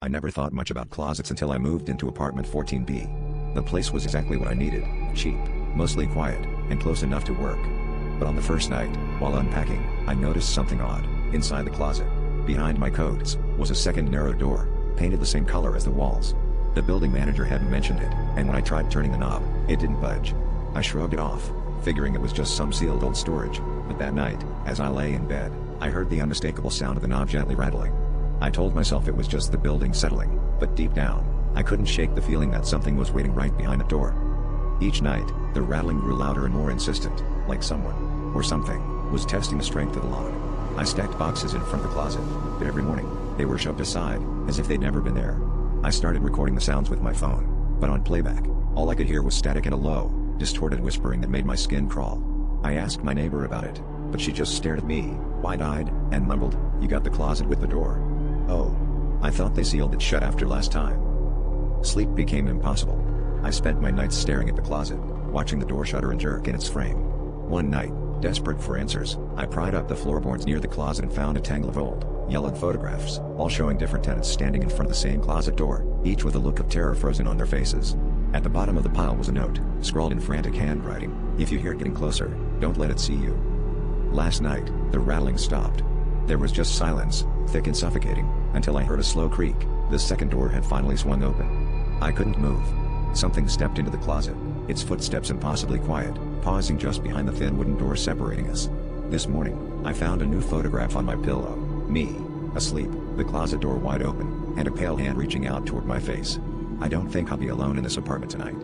I never thought much about closets until I moved into apartment 14B. The place was exactly what I needed, cheap, mostly quiet, and close enough to work. But on the first night, while unpacking, I noticed something odd. Inside the closet, behind my coats, was a second narrow door, painted the same color as the walls. The building manager hadn't mentioned it, and when I tried turning the knob, it didn't budge. I shrugged it off, figuring it was just some sealed old storage, but that night, as I lay in bed, I heard the unmistakable sound of the knob gently rattling. I told myself it was just the building settling, but deep down, I couldn't shake the feeling that something was waiting right behind the door. Each night, the rattling grew louder and more insistent, like someone, or something, was testing the strength of the lock. I stacked boxes in front of the closet, but every morning, they were shoved aside, as if they'd never been there. I started recording the sounds with my phone, but on playback, all I could hear was static and a low, distorted whispering that made my skin crawl. I asked my neighbor about it, but she just stared at me, wide-eyed, and mumbled, "You got the closet with the door." Oh. I thought they sealed it shut after last time. Sleep became impossible. I spent my nights staring at the closet, watching the door shudder and jerk in its frame. One night, desperate for answers, I pried up the floorboards near the closet and found a tangle of old, yellowed photographs, all showing different tenants standing in front of the same closet door, each with a look of terror frozen on their faces. At the bottom of the pile was a note, scrawled in frantic handwriting, "If you hear it getting closer, don't let it see you." Last night, the rattling stopped. There was just silence, thick and suffocating, until I heard a slow creak. The second door had finally swung open. I couldn't move. Something stepped into the closet, its footsteps impossibly quiet, pausing just behind the thin wooden door separating us. This morning, I found a new photograph on my pillow. Me, asleep, the closet door wide open, and a pale hand reaching out toward my face. I don't think I'll be alone in this apartment tonight.